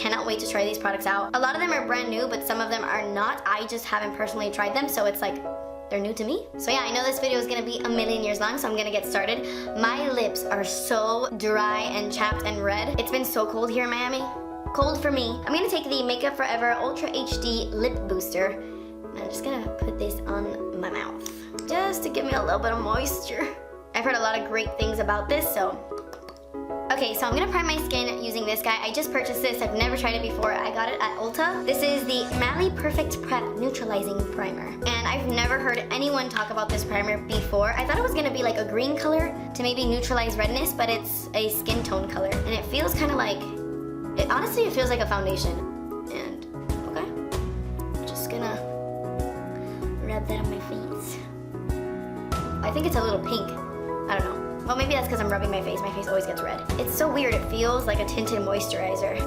cannot wait to try these products out. A lot of them are brand new, but some of them are not. I just haven't personally tried them, so it's like they're new to me. So yeah, I know this video is gonna be a million years long, so I'm gonna get started. My lips are so dry and chapped and red. It's been so cold here in Miami. Cold for me. I'm gonna take the Makeup Forever Ultra HD Lip Booster. And I'm just gonna put this on my mouth, just to give me a little bit of moisture. I've heard a lot of great things about this, so. Okay, so I'm gonna prime my skin using this guy. I just purchased this, I've never tried it before. I got it at Ulta. This is the Mally Perfect Prep Neutralizing Primer. And I've never heard anyone talk about this primer before. I thought it was gonna be like a green color to maybe neutralize redness, but it's a skin tone color. And it feels kind of like, honestly, it feels like a foundation. And, okay. I'm just gonna rub that on my face. I think it's a little pink. I don't know. Well, maybe that's because I'm rubbing my face. My face always gets red. It's so weird. It feels like a tinted moisturizer.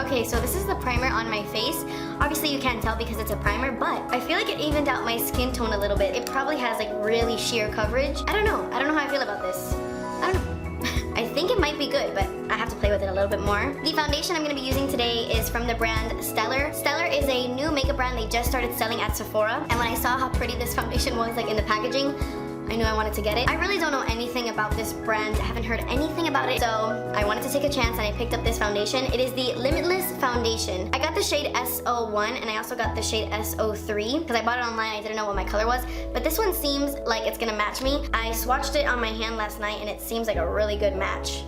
Okay, so this is the primer on my face. Obviously, you can't tell because it's a primer, but I feel like it evened out my skin tone a little bit. It probably has like really sheer coverage. I don't know. I don't know how I feel about this. I don't know. I think it might be good, but I have to play with it a little bit more. The foundation I'm going to be using today is from the brand Stellar. Stellar is a new makeup brand. They just started selling at Sephora. And when I saw how pretty this foundation was like in the packaging, I knew I wanted to get it. I really don't know anything about this brand. I haven't heard anything about it, so I wanted to take a chance and I picked up this foundation. It is the Limitless foundation. I got the shade S01 and I also got the shade S03 because I bought it online. I didn't know what my color was, but this one seems like it's gonna match me. I swatched it on my hand last night and it seems like a really good match.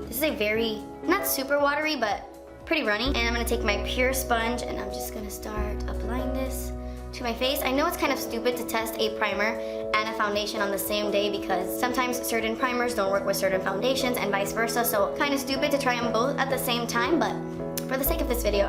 This is a very, not super watery, but pretty runny. And I'm gonna take my pure sponge and I'm just gonna start applying this to my face. I know it's kind of stupid to test a primer and a foundation on the same day because sometimes certain primers don't work with certain foundations and vice versa, so kind of stupid to try them both at the same time, but for the sake of this video,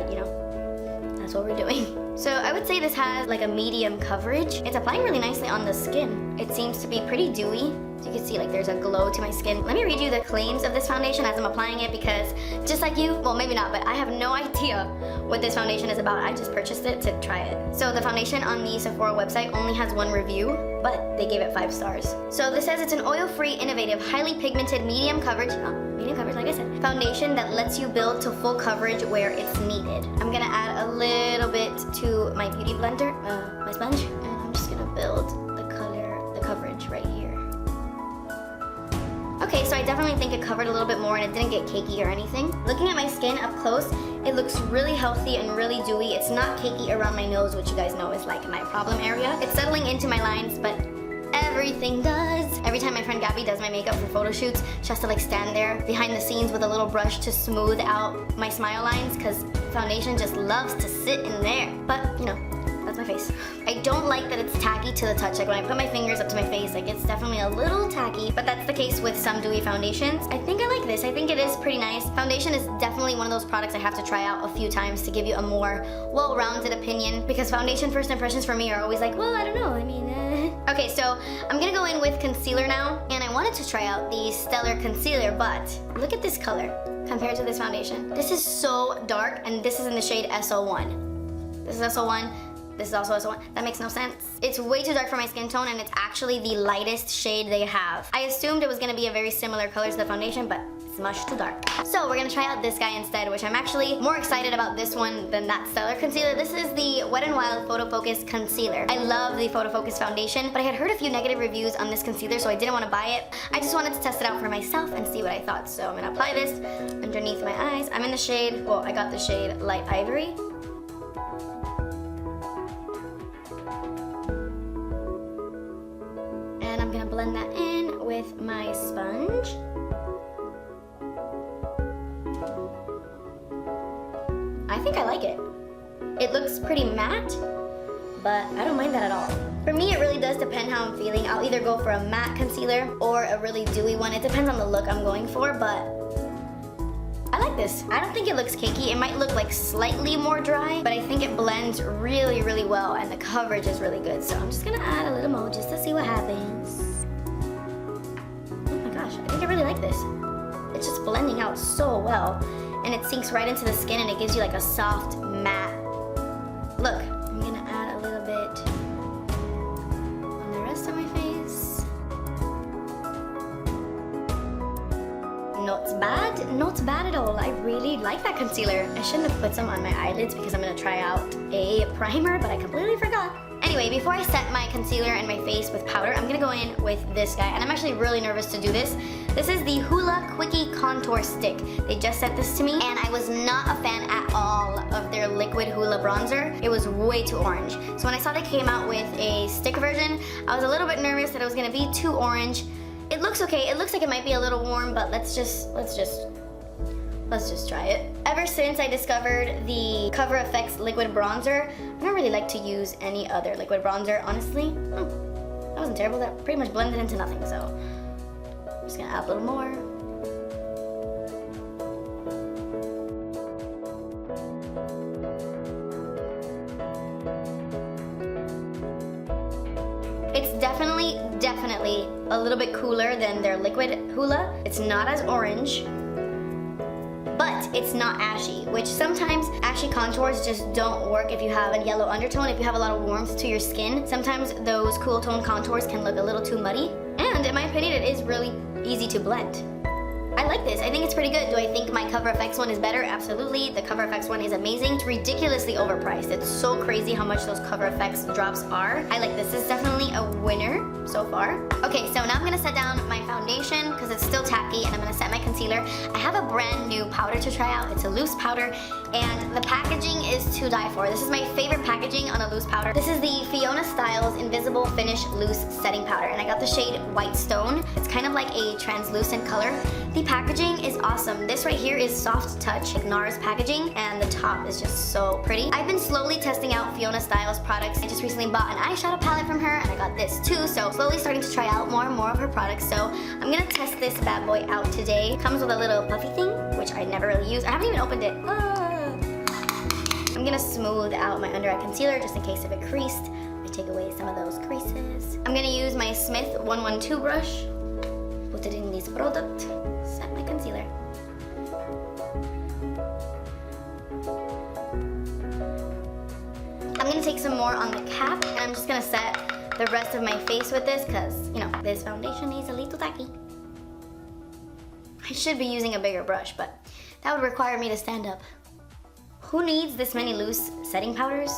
you know, that's what we're doing. So I would say this has like a medium coverage. It's applying really nicely on the skin. It seems to be pretty dewy. So you can see like there's a glow to my skin. Let me read you the claims of this foundation as I'm applying it because just like you, well maybe not, but I have no idea what this foundation is about. I just purchased it to try it. So the foundation on the Sephora website only has one review, but they gave it 5 stars. So this says it's an oil-free, innovative, highly pigmented, medium coverage like I said, foundation that lets you build to full coverage where it's needed. I'm gonna add a little bit to my beauty blender, my sponge, and I'm just gonna build the coverage right here. Okay, so I definitely think it covered a little bit more and it didn't get cakey or anything. Looking at my skin up close, it looks really healthy and really dewy. It's not cakey around my nose, which you guys know is like my problem area. It's settling into my lines, but everything does. Every time my friend Gabby does my makeup for photo shoots, she has to like stand there behind the scenes with a little brush to smooth out my smile lines because foundation just loves to sit in there. But, you know, that's my face. I don't like that it's tacky to the touch. Like when I put my fingers up to my face, like it's definitely a little tacky, but that's the case with some dewy foundations. I think I like this. I think it is pretty nice. Foundation is definitely one of those products I have to try out a few times to give you a more well-rounded opinion because foundation first impressions for me are always like, well, I don't know. I mean, Okay, so I'm gonna go in with concealer now, and I wanted to try out the Stellar concealer, but look at this color compared to this foundation. This is so dark, and this is in the shade S01. This is S01. This is also S01. That makes no sense. It's way too dark for my skin tone, and it's actually the lightest shade they have. I assumed it was gonna be a very similar color to the foundation, but it's much too dark. So we're gonna try out this guy instead, which I'm actually more excited about this one than that Stellar concealer. This is the Wet n Wild Photo Focus Concealer. I love the Photo Focus foundation, but I had heard a few negative reviews on this concealer, so I didn't want to buy it. I just wanted to test it out for myself and see what I thought. So I'm gonna apply this underneath my eyes. I'm in the shade, well, I got the shade Light Ivory. And I'm gonna blend that in with my sponge. I think I like it. It looks pretty matte, but I don't mind that at all. For me, it really does depend how I'm feeling. I'll either go for a matte concealer or a really dewy one. It depends on the look I'm going for, but I like this. I don't think it looks cakey. It might look like slightly more dry, but I think it blends really, really well, and the coverage is really good. So I'm just gonna add a little more just to see what happens. Oh my gosh, I think I really like this. It's just blending out so well. And it sinks right into the skin and it gives you like a soft matte look. I'm gonna add a little bit on the rest of my face. No, not bad. Not bad at all. I really like that concealer. I shouldn't have put some on my eyelids because I'm gonna try out a primer, but I completely forgot. Anyway, before I set my concealer and my face with powder, I'm gonna go in with this guy, and I'm actually really nervous to do this. This is the Hoola Quickie Contour Stick. They just sent this to me, and I was not a fan at all of their liquid Hoola bronzer. It was way too orange. So when I saw they came out with a stick version, I was a little bit nervous that it was gonna be too orange. It looks okay. It looks like it might be a little warm, but let's just try it. Ever since I discovered the Cover FX liquid bronzer, I don't really like to use any other liquid bronzer, honestly. That wasn't terrible. That pretty much blended into nothing, so I'm just gonna add a little more. It's definitely a little bit cooler than their liquid Hoola. It's not as orange, but it's not ashy, which sometimes ashy contours just don't work if you have a yellow undertone, if you have a lot of warmth to your skin. Sometimes those cool tone contours can look a little too muddy, and in my opinion, it is really easy to blend. I like this. I think it's pretty good. Do I think my Cover FX one is better? Absolutely. The Cover FX one is amazing. It's ridiculously overpriced. It's so crazy how much those Cover FX drops are. I like this. This is definitely a winner so far. Okay, so now I'm gonna set down my foundation because it's still tacky, and I'm gonna set my concealer. I have a brand new powder to try out. It's a loose powder, and the packaging is to die for. This is my favorite packaging on a loose powder. This is the Fiona Stiles Invisible Finish Loose Setting Powder, and I got the shade White Stone. It's kind of like a translucent color. The packaging is awesome. This right here is Soft Touch, like NARS packaging, and the top is just so pretty. I've been slowly testing out Fiona Stiles products. I just recently bought an eyeshadow palette from her, and I got this too, so slowly starting to try out more and more of her products. So I'm gonna test this bad boy out today. It comes with a little puffy thing, which I never really use. I haven't even opened it. I'm gonna smooth out my under eye concealer just in case if it creased. I take away some of those creases. I'm gonna use my Smith 112 brush, put it in this product, set my concealer. I'm gonna take some more on the cap, and I'm just gonna set the rest of my face with this because, you know, this foundation is a little tacky. I should be using a bigger brush, but that would require me to stand up. Who needs this many loose setting powders?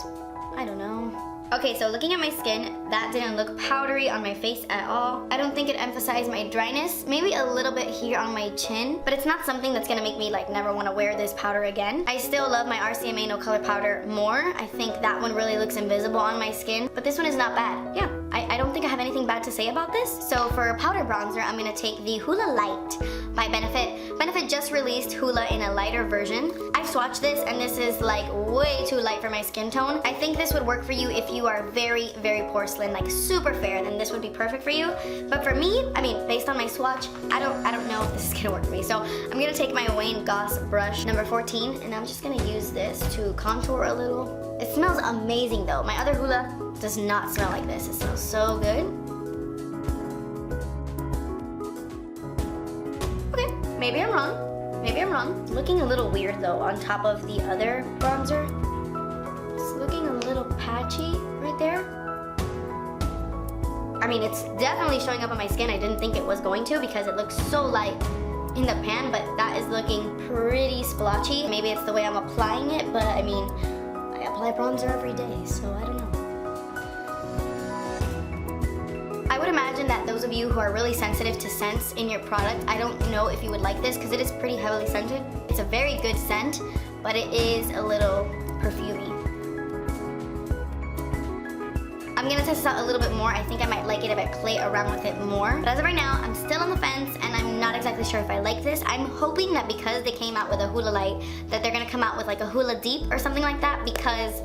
I don't know. Okay, so looking at my skin, that didn't look powdery on my face at all. I don't think it emphasized my dryness. Maybe a little bit here on my chin, but it's not something that's gonna make me like never wanna wear this powder again. I still love my RCMA No Color powder more. I think that one really looks invisible on my skin, but this one is not bad. Yeah, I don't think I have anything bad to say about this. So for powder bronzer, I'm gonna take the Hoola Lite by Benefit. Benefit just released Hoola in a lighter version. I've swatched this, and this is like way too light for my skin tone. I think this would work for you if you are very porcelain, like super fair, then this would be perfect for you. But for me, I mean, based on my swatch, I don't know if this is gonna work for me. So I'm gonna take my Wayne Goss brush number 14, and I'm just gonna use this to contour a little. It smells amazing though. My other Hoola does not smell like this. It smells so good. Okay, maybe I'm wrong. Maybe I'm wrong. Looking a little weird though on top of the other bronzer. It's looking a little patchy right there. I mean, it's definitely showing up on my skin. I didn't think it was going to because it looks so light in the pan, but that is looking pretty splotchy. Maybe it's the way I'm applying it, but I mean, I apply bronzer every day, so I don't know. I would imagine that those of you who are really sensitive to scents in your product, I don't know if you would like this because it is pretty heavily scented. It's a very good scent, but it is a little perfumey. I'm gonna test this out a little bit more. I think I might like it if I play around with it more. But as of right now, I'm still on the fence, and I'm not exactly sure if I like this. I'm hoping that because they came out with a Hoola Light, that they're gonna come out with like a Hoola Deep or something like that, because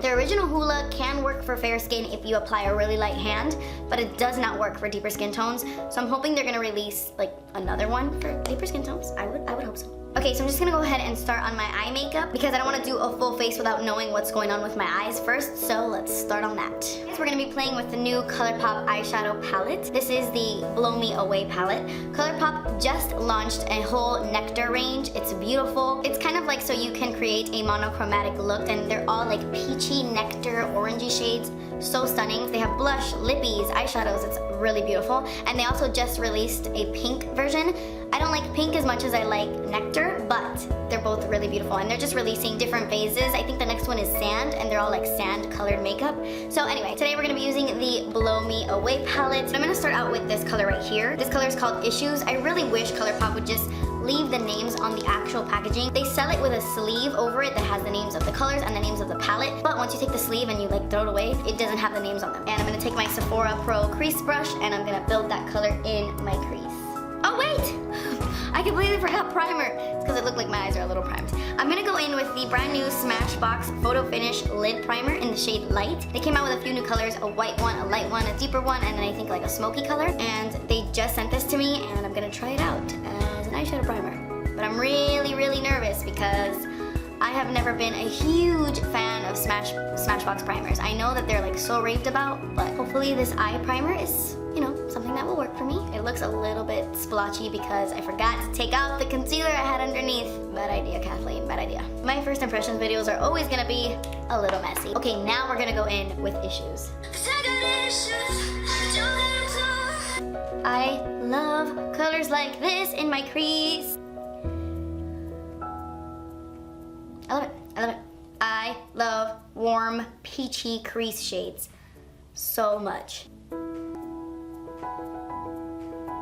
the original Hoola can work for fair skin if you apply a really light hand, but it does not work for deeper skin tones. So I'm hoping they're gonna release like another one for deeper skin tones. I would hope so. Okay, so I'm just gonna go ahead and start on my eye makeup because I don't wanna do a full face without knowing what's going on with my eyes first, so let's start on that. Next, we're gonna be playing with the new Colourpop eyeshadow palette. This is the Blow Me Away palette. Colourpop just launched a whole nectar range. It's beautiful. It's kind of like so you can create a monochromatic look, and they're all like peachy, nectar, orangey shades. so stunning. They have blush, lippies, eyeshadows. It's really beautiful. And they also just released a pink version. I don't like pink as much as I like nectar, but they're both really beautiful. And they're just releasing different phases. I think the next one is sand, and they're all like sand colored makeup. So anyway, today we're gonna be using the Blow Me Away palette. I'm gonna start out with this color right here. This color is called Issues. I really wish Colourpop would just leave the names on the actual packaging. They sell it with a sleeve over it that has the names of the colors and the names of the palette, but once you take the sleeve and you like throw it away, it doesn't have the names on them. And I'm gonna take my Sephora Pro crease brush and I'm gonna build that color in my crease. Oh wait! I completely forgot primer. It's because it looked like my eyes are a little primed. I'm gonna go in with the brand new Smashbox Photo Finish Lid Primer in the shade Light. They came out with a few new colors, a white one, a light one, a deeper one, and then I think like a smoky color. And they just sent this to me and I'm gonna try it out as an eyeshadow primer. But I'm really, really nervous because I have never been a huge fan of Smashbox primers. I know that they're like so raved about, but hopefully this eye primer is, you know, something that will work for me. It looks a little bit splotchy because I forgot to take out the concealer I had underneath. Bad idea, Kathleen, bad idea. My first impressions videos are always gonna be a little messy. Okay, now we're gonna go in with Issues. I love colors like this in my crease. I love it, I love it. I love warm, peachy crease shades so much.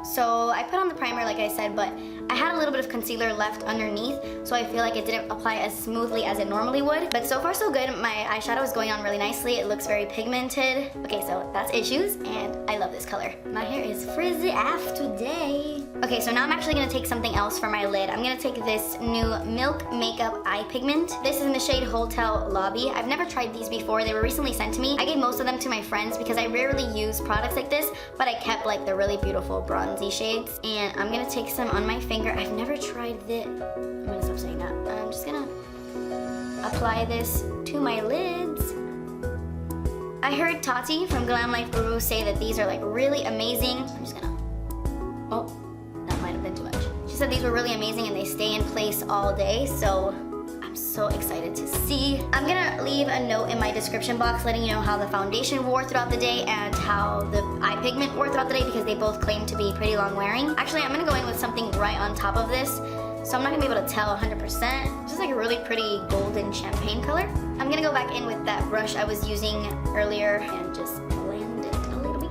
So I put on the primer like I said, but I had a little bit of concealer left underneath, so I feel like it didn't apply as smoothly as it normally would. But so far so good. My eyeshadow is going on really nicely. It looks very pigmented. Okay, so that's Issues, and I love this color. My hair is frizzy af today. Okay, so now I'm actually gonna take something else for my lid. I'm gonna take this new Milk Makeup Eye Pigment. This is in the shade Hotel Lobby. I've never tried these before. They were recently sent to me. I gave most of them to my friends because I rarely use products like this, but I kept like the really beautiful bronzy shades. And I'm gonna take some on my finger. I've never tried this. I'm gonna stop saying that. I'm just gonna apply this to my lids. I heard Tati from Glam Life Guru say that these are like really amazing. I'm just gonna, oh, that might have been too much. She said these were really amazing and they stay in place all day, so I'm so excited to see. I'm gonna leave a note in my description box letting you know how the foundation wore throughout the day and how the eye pigment wore throughout the day because they both claim to be pretty long wearing. Actually, I'm gonna go in with something right on top of this, so I'm not gonna be able to tell 100%. This is like a really pretty golden champagne color. I'm gonna go back in with that brush I was using earlier and just blend it a little bit.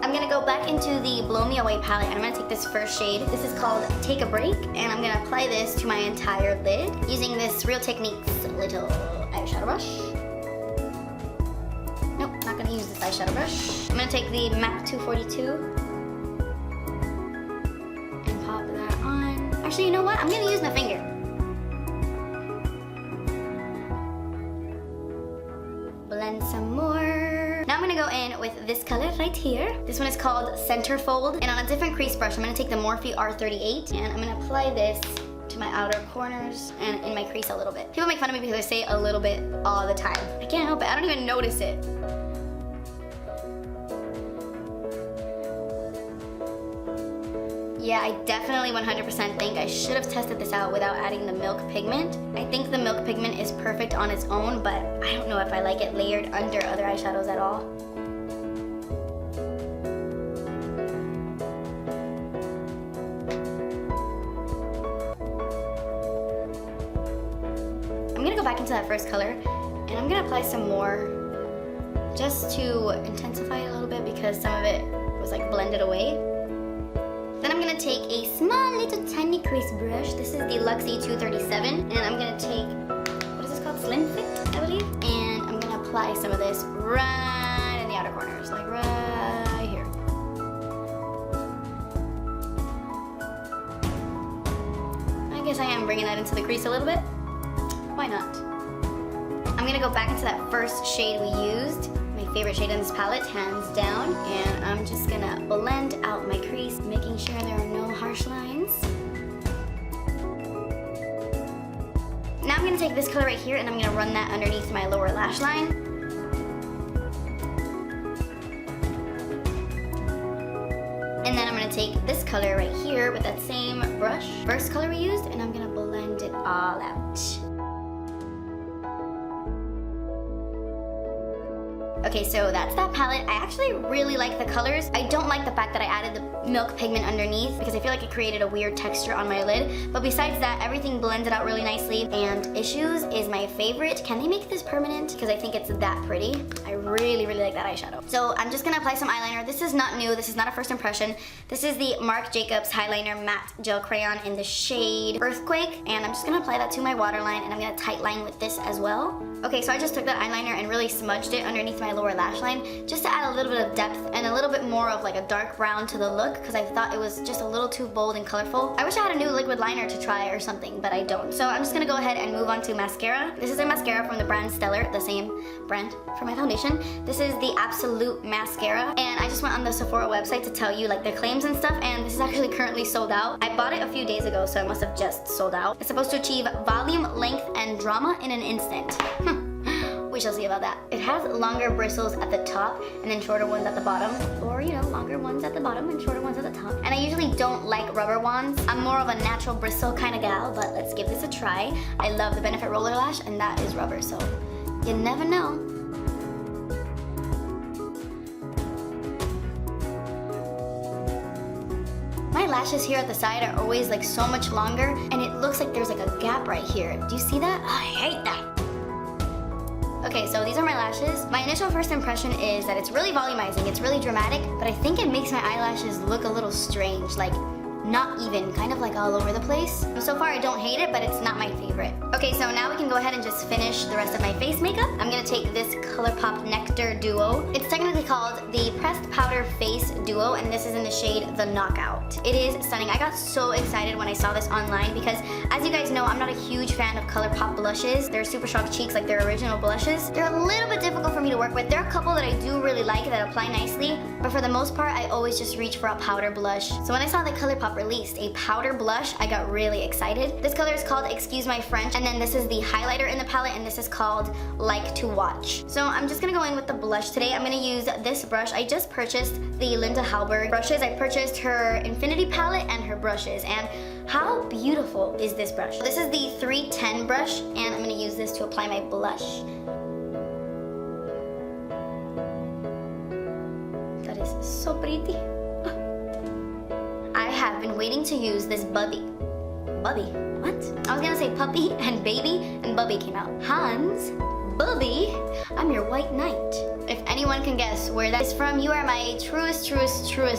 I'm gonna go back into the Blow Me Away palette and I'm gonna take this first shade. This is called Take a Break, and I'm gonna apply this to my entire lid using this Real Techniques little eyeshadow brush. Nope, not gonna use this eyeshadow brush. I'm gonna take the MAC 242 and pop that on. Actually, you know what? I'm gonna use my finger. Blend some more. Now I'm gonna go in with this color right here. This one is called Centerfold, and on a different crease brush, I'm gonna take the Morphe R38 and I'm gonna apply this to my outer corners and in my crease a little bit. People make fun of me because I say a little bit all the time. I can't help it, I don't even notice it. Yeah, I definitely 100% think I should have tested this out without adding the Milk Pigment. I think the Milk Pigment is perfect on its own, but I don't know if I like it layered under other eyeshadows at all. I'm gonna go back into that first color and I'm gonna apply some more just to intensify it a little bit because some of it was like blended away. Then I'm gonna take a small little tiny crease brush. This is the Luxie 237 and I'm gonna take, what is this called? Slim Fit, I believe. And I'm gonna apply some of this right in the outer corners, like right here. I guess I am bringing that into the crease a little bit. Why not? I'm gonna go back into that first shade we used, my favorite shade in this palette, hands down, and I'm just gonna blend out my crease, making sure there are no harsh lines. Now I'm gonna take this color right here and I'm gonna run that underneath my lower lash line. And then I'm gonna take this color right here with that same brush, first color we used, and I'm gonna blend it all out. Okay, so that's that palette. I actually really like the colors. I don't like the fact that I added the milk pigment underneath because I feel like it created a weird texture on my lid. But besides that, everything blended out really nicely. And Issues is my favorite. Can they make this permanent? Because I think it's that pretty. I really, really like that eyeshadow. So I'm just gonna apply some eyeliner. This is not new. This is not a first impression. This is the Marc Jacobs Highliner Matte Gel Crayon in the shade Earthquake. And I'm just gonna apply that to my waterline, and I'm gonna tight line with this as well. Okay, so I just took that eyeliner and really smudged it underneath my lower lash line just to add a little bit of depth and a little bit more of like a dark brown to the look because I thought it was just a little too bold and colorful. I wish I had a new liquid liner to try or something, but I don't. So I'm just gonna go ahead and move on to mascara. This is a mascara from the brand Stellar, the same brand for my foundation. This is the Absolute Mascara, and I just went on the Sephora website to tell you like their claims and stuff, and this is actually currently sold out. I bought it a few days ago, so it must have just sold out. It's supposed to achieve volume, length, and drama in an instant. We shall see about that. It has longer bristles at the top and then shorter ones at the bottom, or you know, longer ones at the bottom and shorter ones at the top. And I usually don't like rubber wands. I'm more of a natural bristle kind of gal, but let's give this a try. I love the Benefit Roller Lash, and that is rubber, so you never know. My lashes here at the side are always like so much longer, and it looks like there's like a gap right here. Do you see that? I hate that. Okay, so these are my lashes. My initial first impression is that it's really volumizing, it's really dramatic, but I think it makes my eyelashes look a little strange, like not even, kind of like all over the place. So far I don't hate it, but it's not my favorite. Okay, so now we can go ahead and just finish the rest of my face makeup. I'm gonna take this Colourpop Nectar Duo. It's technically called the Pressed Powder Face Duo, and this is in the shade The Knockout. It is stunning. I got so excited when I saw this online because, as you guys know, I'm not a huge fan of Colourpop blushes. They're super shock cheeks like their original blushes. They're a little bit difficult for me to work with. There are a couple that I do really like that apply nicely, but for the most part, I always just reach for a powder blush. So when I saw the Colourpop released a powder blush, I got really excited. This color is called Excuse My French, and then this is the highlighter in the palette, and this is called Like to Watch. So I'm just gonna go in with the blush today. I'm gonna use this brush. I just purchased the Linda Hallberg brushes. I purchased her Infinity palette and her brushes, and how beautiful is this brush? This is the 310 brush, and I'm gonna use this to apply my blush. That is so pretty. I have been waiting to use this Bubby. What? I was gonna say puppy and baby, and Bubby came out. Hans, Bubby, I'm your white knight. If anyone can guess where that is from, you are my truest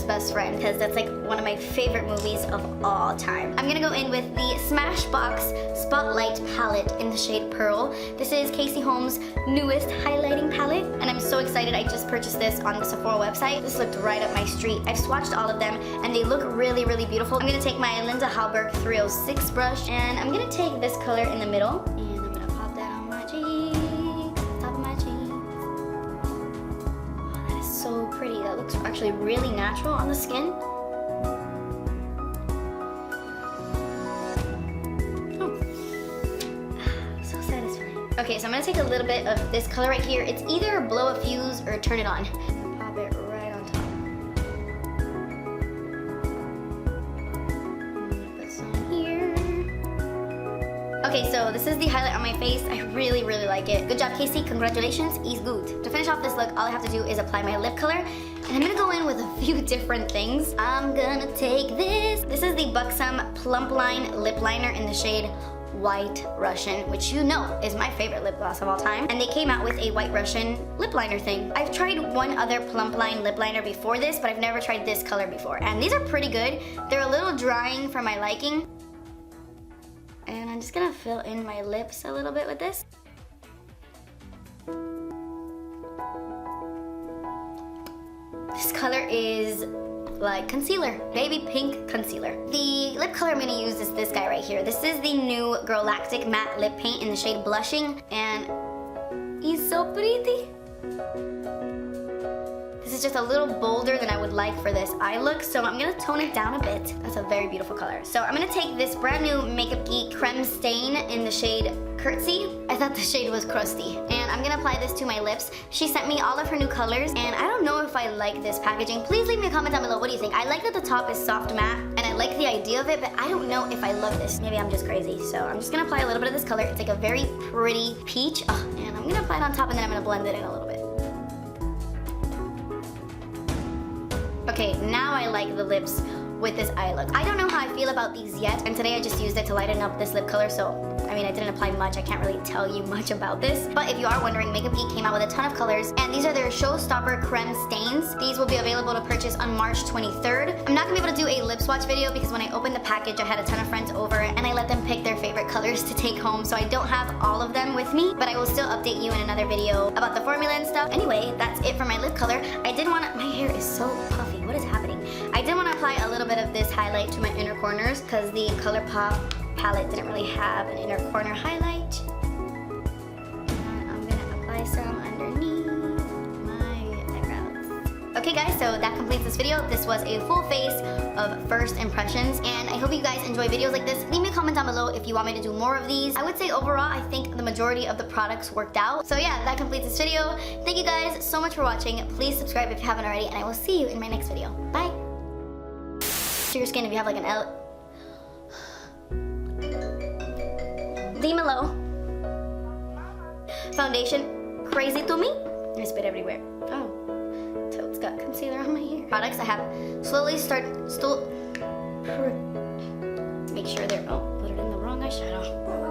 best friend, because that's like one of my favorite movies of all time. I'm gonna go in with the Smashbox Spotlight palette in the shade Pearl. This is Casey Holmes' newest highlighting palette, and I'm so excited. I just purchased this on the Sephora website. This looked right up my street. I've swatched all of them, and they look really, really beautiful. I'm gonna take my Linda Hallberg 306 brush, and I'm gonna take this color in the middle, and I'm gonna pop that on my cheek, top of my cheek. Oh, that is so pretty. That looks actually really natural on the skin. Okay, so I'm gonna take a little bit of this color right here. It's either blow a fuse or turn it on. Pop it right on top. Put some here. Okay, so this is the highlight on my face. I really, really like it. Good job, Casey. Congratulations. It's good. To finish off this look, all I have to do is apply my lip color. And I'm gonna go in with a few different things. I'm gonna take this. This is the Buxom Plump Line Lip Liner in the shade White Russian, which you know is my favorite lip gloss of all time. And they came out with a White Russian lip liner thing. I've tried one other Plump Line lip liner before this, but I've never tried this color before. And these are pretty good. They're a little drying for my liking. And I'm just gonna fill in my lips a little bit with this. This color is like concealer, baby pink concealer. The lip color I'm gonna use is this guy right here. This is the new Girlactik matte lip paint in the shade Blushing, and he's so pretty. This is just a little bolder than I would like for this eye look, so I'm gonna tone it down a bit. That's a very beautiful color. So I'm gonna take this brand new Makeup Geek Creme Stain in the shade Curtsey. I thought the shade was crusty. And I'm gonna apply this to my lips. She sent me all of her new colors, and I don't know if I like this packaging. Please leave me a comment down below. What do you think? I like that the top is soft matte, and I like the idea of it, but I don't know if I love this. Maybe I'm just crazy. So I'm just gonna apply a little bit of this color. It's like a very pretty peach. And I'm gonna apply it on top, and then I'm gonna blend it in a little bit. Okay, now I like the lips with this eye look. I don't know how I feel about these yet, and today I just used it to lighten up this lip color, so I mean, I didn't apply much. I can't really tell you much about this. But if you are wondering, Makeup Geek came out with a ton of colors, and these are their Showstopper Creme stains. These will be available to purchase on March 23rd. I'm not gonna be able to do a lip swatch video because when I opened the package, I had a ton of friends over, and I let them pick their favorite colors to take home, so I don't have all of them with me, but I will still update you in another video about the formula and stuff. Anyway, that's it for my lip color. I did want to, my hair is so puffy. What is happening? I did want to apply a little bit of this highlight to my inner corners because the Colourpop palette didn't really have an inner corner highlight. And I'm gonna apply some underneath my eyebrows. Okay guys, so that completes this video. This was a full face of first impressions, and I hope you guys enjoy videos like this. Leave me a comment down below if you want me to do more of these. I would say overall, I think the majority of the products worked out. So yeah, that completes this video. Thank you guys so much for watching. Please subscribe if you haven't already, and I will see you in my next video. Bye! To your skin if you have like an L. Dimelo. Foundation, crazy to me. I spit everywhere. Oh, Toad's got concealer on my hair. Products I have slowly make sure they're, oh, put it in the wrong eyeshadow.